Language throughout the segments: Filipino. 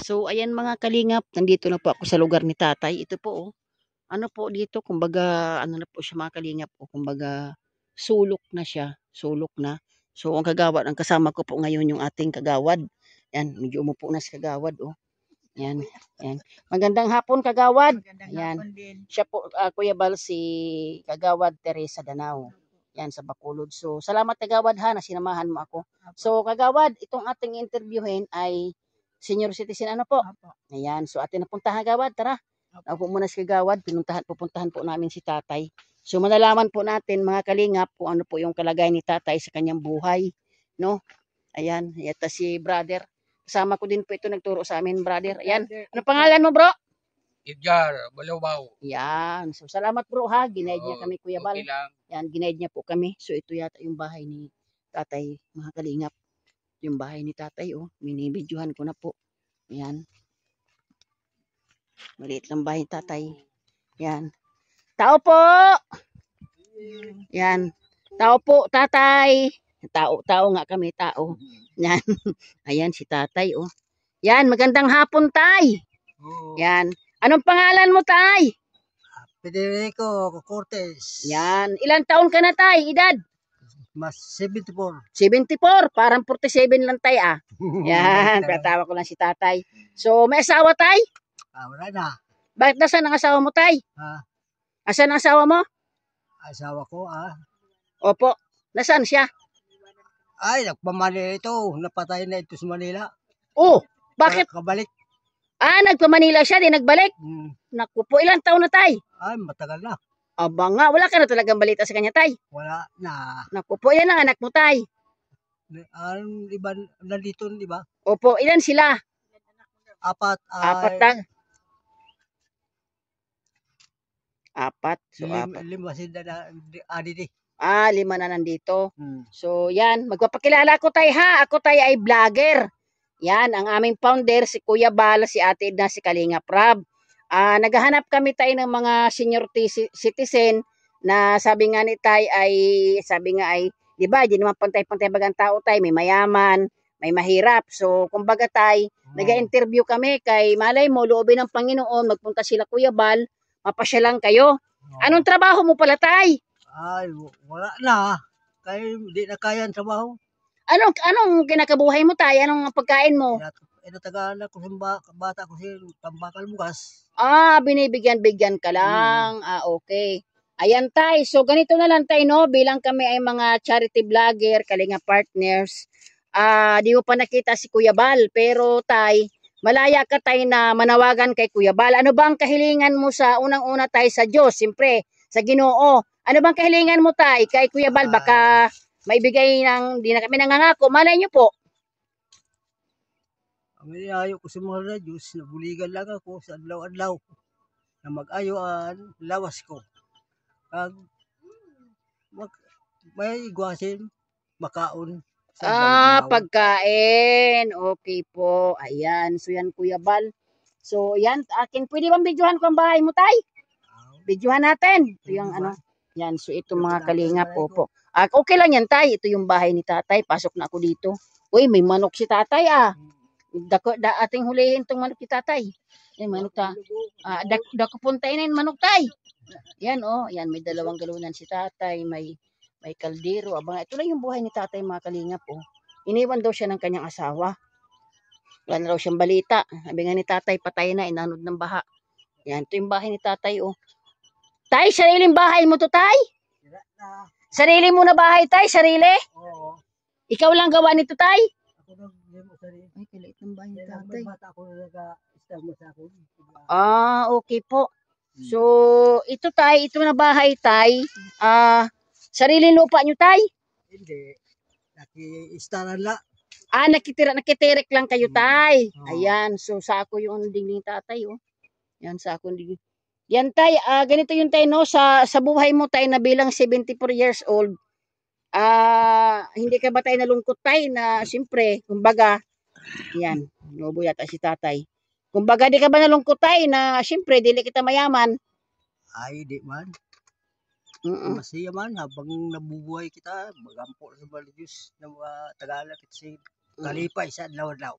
So, ayan mga kalingap, nandito na po ako sa lugar ni tatay. Ito po, oh. Ano po dito, kumbaga, ano na po siya mga kalingap, oh, kumbaga, sulok na siya, sulok na. So, ang kagawad, ang kasama ko po ngayon yung ating kagawad. Yan, medyo umupo na si kagawad, oh. Yan, yan. Magandang hapon, kagawad. Yan. Siya po, Kuya Bal, si kagawad Teresa Danao. Yan, sa Bacolod. So, salamat kagawad ha, na sinamahan mo ako. So, kagawad, itong ating interviewin ay senior citizen, ano po? Ayan, so atin napuntahan kagawad, tara. Ako muna si kagawad, pupuntahan po namin si tatay. So, malalaman po natin mga kalingap kung ano po yung kalagayan ni tatay sa kanyang buhay. No? Ayan, ito si brother. Kasama ko din po ito nagturo sa amin, brother. Ayan. Ano pangalan mo, bro? Idjar, Balawaw. Yan. So, salamat bro ha. Ginaid niya kami, Kuya Bal. Okay lang. Yan, ginaid niya po kami. So, ito yata yung bahay ni tatay, mga kalingap. Yung bahay ni tatay, oh. Minibidyohan ko na po. Yan. Maliit lang bahay ni tatay. Yan. Tao po! Yan. Tao po, tatay. Tao nga kami, tao. Yan. Ayan si tatay, oh. Yan, magandang hapon, tay. Yan. Anong pangalan mo, tay? Federico Cortez. Yan. Ilang taon ka na, tay? Edad? Mas 74. 74. Parang 47 lang, tay, ah. Yan. Patawa ko lang si tatay. So, may asawa, tay? Wala na. Bakit nasaan ang asawa mo, tay? Asan ang asawa mo? Asawa ko, Opo. Nasaan siya? Ay, nagpamanila ito. Napatay na ito sa Manila. Oh, bakit? Kabalik. Nagpa-Manila siya, di nagbalik? Naku po, ilang taon na, tay? Ay, matagal na. Aba nga, wala ka na talagang balita sa kanya, tay? Wala na. Naku po, yan ang anak mo, tay. Ang iba nandito, di ba? Opo, ilan sila? Apat. Apat lang. Apat. So, apat. Lima sila na adidi. 5 na nandito. So, yan. Magpapakilala ko, tay, ha? Ako, tay, ay vlogger. Yan, ang aming founder, si Kuya Bal, si Ate Edna, si Kalinga Prab. Naghahanap kami, tay, ng mga senior citizen na sabi nga ni tay ay, di ba, di naman pantay-pantay bagang tao, tay. May mayaman, may mahirap. So, kumbaga, tay, nag-interview kami kay malay mo, loobin ng Panginoon, magpunta sila Kuya Bal, mapasyalan kayo. Anong trabaho mo pala, tay? Ay, wala na. Kaya hindi na kaya ang trabaho. Anong kinakabuhay mo, tay? Anong pagkain mo? Inatagaan ko sa bata ko si Tambakal Bukas. Binibigyan-bigyan ka lang. Okay. Ayan, tay. So, ganito na lang, tay, no? Bilang kami ay mga charity vlogger, Kalinga partners, di mo pa nakita si Kuya Bal. Pero, tay, malaya ka, tay, na manawagan kay Kuya Bal. Ano bang kahilingan mo sa unang-una, tay, sa Diyos? Siyempre, sa Ginoo. Ano bang kahilingan mo, tay, kay Kuya Bal? Baka maibigay ng, di na kami nangangako. Malay nyo po. Ang ayaw ko sa mga Diyos, nabuligan lang ako sa adlaw-adlaw na mag-ayoan, lawas ko. May igwasin, makaon. Pagkain. Okay po. Ayan. So, yan, Kuya Bal. So, yan. Pwede bang videohan ko ang bahay mo, tay? Videohan natin. Ito yung ano. Yan. So, ito mga kalingap po. Okay lang yan, tay. Ito yung bahay ni tatay. Pasok na ako dito. Uy, may manok si tatay, ating hulihin tong manok ni tatay. Manok ta. Dako puntay na yung manok, tay. Yan, yan. May dalawang galunan si tatay. May kaldero. Ito lang yung buhay ni tatay, mga kalingap, Iniwan daw siya ng kanyang asawa. Wala na raw siyang balita. Sabi nga ni tatay, patay na, inanod ng baha. Yan, ito yung bahay ni tatay, Tay, sariling bahay mo to, tay? Sarili mo na bahay, tay? Sarili? Oo. Ikaw lang gawa nito, tay? Ako nag-demo sarili. Ay, kaliit ng bahay ni tatay. Bata ako nag-istamo sa ako. Okay po. So, ito, tay, ito na bahay, tay. Sariling lupa nyo, tay? Hindi. Naki-istaran la. Nakitirik lang kayo, tay. Ayan, so sako yung dingding tatay, Yan, sako yung dingding. Yan, tay, ganito yung tay, no? Sa buhay mo, tay, na bilang 74 years old, hindi ka ba tay nalungkot, tay, na siyempre, kumbaga, yan, nubo yata si tatay. Kumbaga, di ka ba nalungkot, tay, na siyempre, dili kita mayaman? Ay, di man. Masaya man, habang nabubuhay kita, magampo sa Bali Diyos, na mga Tagalog, kasi kalipay sa adlaw-adlaw.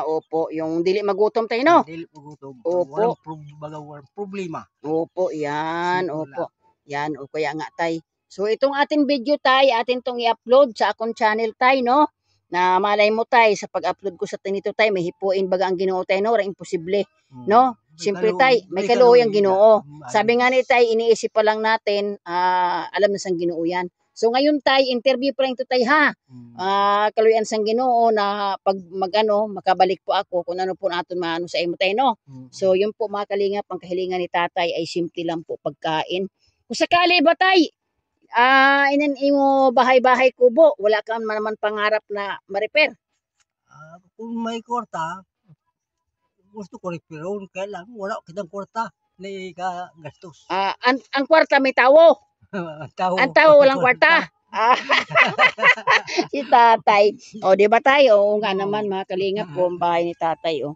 Opo, yung dili magutom tayo, no? Dili pagutom. Opo. Walang problema. Opo, yan, Simple opo. lang. Yan, o kaya nga tay. So itong ating video tay, atin tong i-upload sa akong channel tay, no? Na malay mo tay, sa pag-upload ko sa tinito tay, may hipuin baga ang Ginoo tay, no? Ora imposible, no? Siyempre tay, may kaluoy ang Ginoo. Sabi nga ni tay, iniisip pa lang natin, alam na sang Ginoo yan. So ngayon tay, interview pa lang ito tay ha. Kaluyan sang Ginoo na pag magano makabalik po ako kung ano po naton maano sa imo tay, no? So yun po mga kalingap, ang kahilingan ni tatay ay simple lang po pagkain. Kung sakali ba tay, inan imo bahay-bahay kubo, wala ka naman pangarap na ma-repair. Kung may kwarta, gusto ko repair, kaya lang wala kitang kwarta na gastos. Ang kwarta may tawo. Ang tawo walang kwarta. Si tatay. O, di ba tayo? Oo nga naman, mga kalingap po, ang bahay ni tatay. O.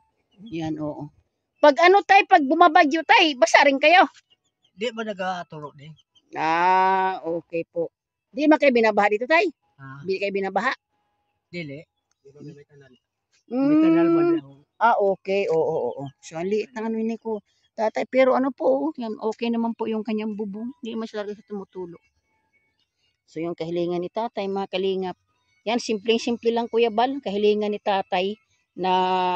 Yan, oo. Pag ano tay, pag bumabagyo tay, basa rin kayo. Di ba nagaturo din? Okay po. Di ba kayo binabaha dito tay? Di kayo binabaha? Dili. May kanal. May kanal ba lang? Okay. Oo. So, ang liit ng ano yun ko. Tatay, pero ano po, yan, okay naman po yung kanyang bubong. Hindi masyadong sa tumutulo. So, yung kahilingan ni tatay, mga kalingap. Yan, simpleng-simple lang Kuya Bal. Kahilingan ni tatay na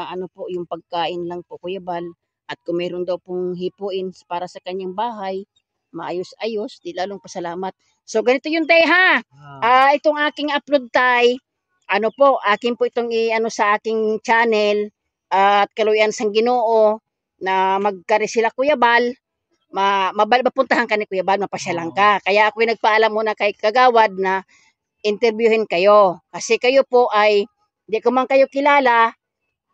ano po, yung pagkain lang po Kuya Bal. At kung meron daw pong hipuin para sa kanyang bahay, maayos-ayos, di lalong pasalamat. So, ganito yun tay ha. Itong aking upload tay, ano po, akin po itong i-ano sa aking channel, at kaluyan sang Ginoo, na magkari sila Kuya Bal, mapuntahan ka ni Kuya Bal, mapasyalan ka. Kaya ako nagpaalam muna kay Kagawad na interviewin kayo. Kasi kayo po ay, di ko man kayo kilala,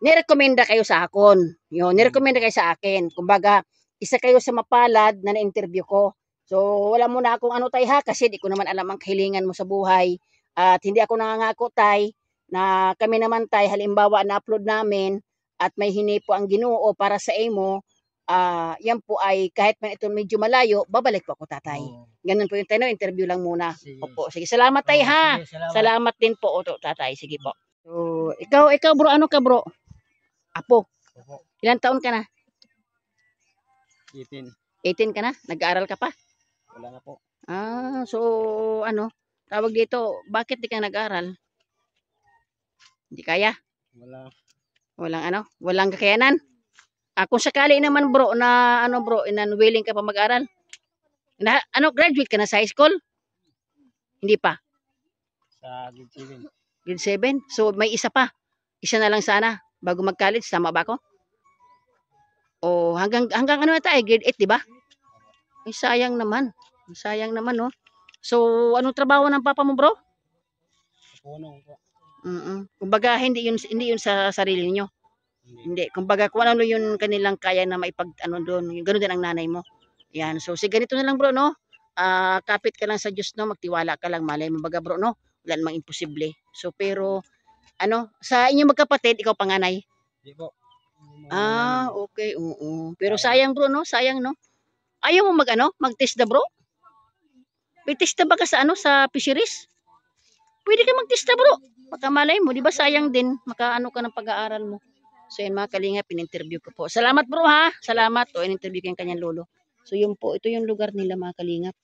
nirekomenda kayo sa akon. Yun, nirekomenda kayo sa akin. Kumbaga, isa kayo sa mapalad na na-interview ko. So, wala muna akong ano tay ha, kasi di ko naman alam ang kahilingan mo sa buhay. At hindi ako nangangako tay, na kami naman tay, halimbawa na-upload namin, at may hinipo ang Ginoo para sa imo, yan po ay kahit man ito medyo malayo, babalik po ako tatay. Ganun po yung tayo, interview lang muna. Opo, sige, salamat tay ha. Salamat din po, tatay. Sige po. So, ikaw bro, ano ka bro? Apo. Ilang taon ka na? 18. 18 ka na? Nag-aaral ka pa? Wala na po. So ano, tawag dito, bakit di ka nag-aaral? Hindi kaya? Walang kakayanan? Kung sakali naman bro, na ano bro, willing ka pa mag-aral? Graduate ka na sa high school? Hindi pa? Sa grade 7. Grade 7? So may isa pa? Isa na lang sana, bago mag-college, tama ba ako? O hanggang ano na tayo, grade 8, di ba? Ay, sayang naman, no? So, anong trabaho ng papa mo, bro? Punong po. Kumbaga, hindi yun sa sarili niyo. Hindi. Kumbaga, kung ano yun kanilang kaya na maipag, doon, yung ganoon din ang nanay mo. Yan. So, ganito na lang, bro, no? Kapit ka lang sa Diyos, no? Magtiwala ka lang, malay mo baga, bro, no? Wala namang imposible. So, pero, sa inyong magkapatid, ikaw panganay? Di po. Okay. Oo. Pero sayang, bro, no? Sayang, no? Ayaw mo mag-test na, bro? May test na ba ka sa fisheries? Pwede ka mag-test na, bro. Baka malay mo, di ba sayang din, makaano ka ng pag-aaral mo. So yan mga kalingap, in-interview ko po. Salamat bro ha, salamat. In-interview ko yung kanyang lolo. So yun po, ito yung lugar nila mga kalingap.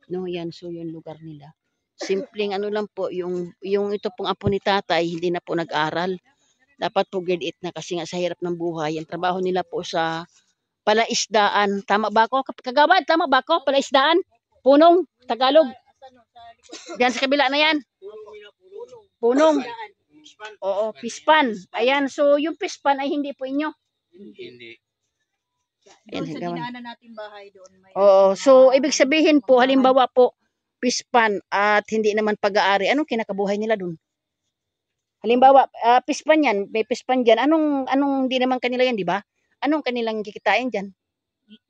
No, yan, so yung lugar nila. Simpleng lang po, yung ito pong apo ni tatay, hindi na po nag-aral. Dapat po grade 8 na kasi nga sa hirap ng buhay. Ang trabaho nila po sa palaisdaan. Tama ba ako? Kagawad, tama ba ako? Palaisdaan? Punong, Tagalog. Diyan sa kabila na yan. Punong. Oo, pispan. Ayan, so yung pispan ay hindi po inyo. Hindi. Doon sa dinaanan natin bahay doon. Oo, so ibig sabihin po, halimbawa po, pispan at hindi naman pag-aari, anong kinakabuhay nila doon? Halimbawa, pispan yan, may pispan dyan, anong hindi naman kanila yan, di ba? Anong kanilang kikitain dyan?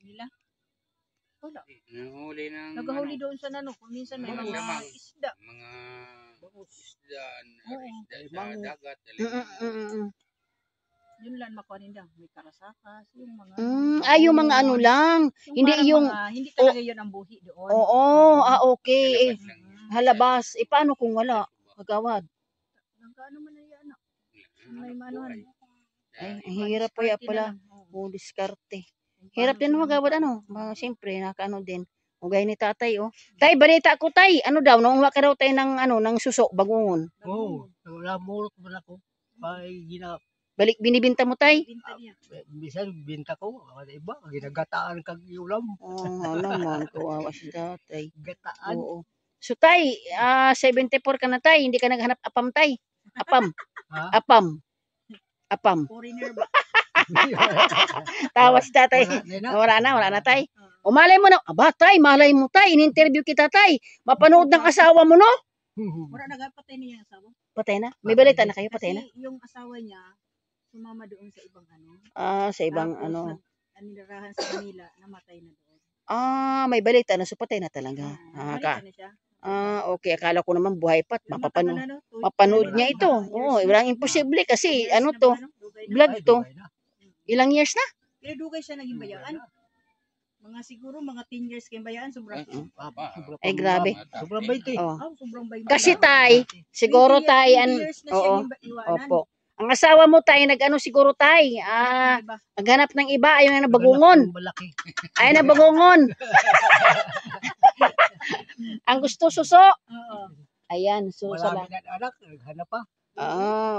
Nila? Wala. Naghahuli doon sa kung minsan may Mga mga lamang. isda. Mga isda Oo. sa dagat. Yun lang makuha nila. May karasakas, yung mga... Yung mga lang. Hindi hindi talaga yun ang buhi doon. Oo, okay. Halabas. Paano kung wala? Kagawad. Nagkaano man na yan. May manuhan. Ay, ang hirap po ya Diskarte na pala. lang, oo. O, diskarte. Kung Hirap paano din sila magawad magpaano. ano. Siyempre, nakaano din. O gaya ni tatay, oh. Tay, balita ko, tay. Ano daw, nangunguha ka daw tayo ng, ng suso, bagungon. Oo, namulot mo na ko. Balik, binibinta mo, tay? Binta niya. Bisan binta ko, iba, ginagataan kag ulam. Oo, naman. Kawawa si tatay. Gataan. Oo. So, tay, 74 ka na, tay. Hindi ka naghanap apam, tay. Apam. Ha? Apam. Apam. Foreigner ba? Tawa si tatay. Wala na. Wala na, tay. O, malay mo na. Aba, tay, malay mo, tay. In-interview kita, tay. Mapanood ng asawa mo, no? Wala nagpatay niya yung asawa. Patay na? May balita na kayo, patay na? Kasi yung asawa niya, sumama doon sa ibang ano. Sa ibang, Tapos, nag-anirahan sa Manila, namatay na doon. may balita na, so patay na talaga. Balik na siya. Okay. Akala ko naman buhay pa. Yung Mapapanood. matagal na, no? Mapanood niya ito. Oo, walang imposible kasi, ano to, vlog to. Ilang years na? Pero dugay siya naging bayaan. Mga siguro, mga 10 years kayong bayaan. Sobrang. Ay, grabe. Sobrang baiti. Oh. Sobrang bayaan. Kasi tay, siguro tay, 20 years na siya oo, iwanan. opo. Ang asawa mo tay, nag-ano siguro tay, Diba? naghanap ng iba, ayaw na nabagungon. Malaki. Ayaw na bagungon. Ang gusto suso. Oo. Ayan, so Marami na anak, naghanap pa.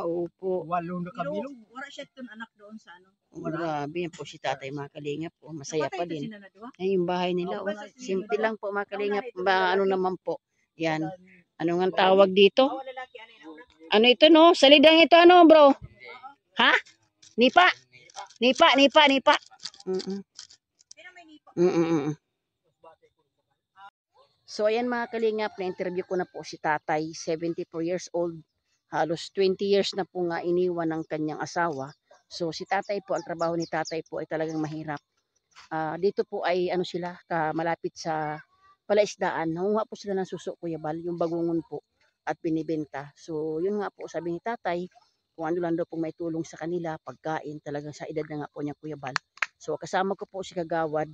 opo. 8 na Pero kabilog. wala siya itong anak doon sa ano. Grabe yan po si tatay mga kalingap po. Masaya pa Napatay ito din. sila na, diba? Ay, yung bahay nila. Oh, Oh. Simple lang po mga kalingap. Ano naman po. Yan. Um, Ano nga tawag dito? Bawal lalaki, ano yun? Ano ito no? Salidang ito ano bro? Ha? Nipa? Nipa. Mm-mm. Pero may nipa. Mm-mm. So ayan mga kalingap, na-interview ko na po si tatay, 74 years old. Halos 20 years na po nga iniwan ng kanyang asawa. So si tatay po, ang trabaho ni tatay po ay talagang mahirap. Dito po ay ano sila, malapit sa palaisdaan. Nangunguha po sila ng suso, Kuya Bal, yung bagungon po at binibenta. So yun nga po sabi ni tatay, kung ano lang daw po may tulong sa kanila, pagkain, talagang sa edad na nga po niya Kuya Bal. So kasama ko po si Kagawad,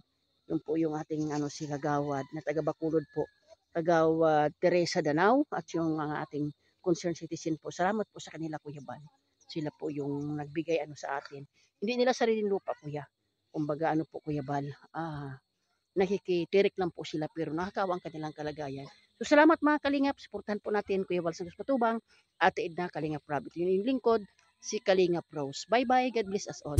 yun po yung ating si Kagawad na taga Bacolod po. Kagawad Teresa Danao at yung ating concerned citizen po. Salamat po sa kanila Kuya Bal. Sila po yung nagbigay sa atin. Hindi nila sariling lupa Kuya. Kumbaga po Kuya Bal, nakikitirik lang po sila pero nakakawa ang kanilang kalagayan. So salamat mga kalingap, suportahan po natin Kuya Bal Santos Matubang, Ate Edna Kalingap Rabbit. Yun yung lingkod, si Kalingap Rose. Bye bye, God bless us all.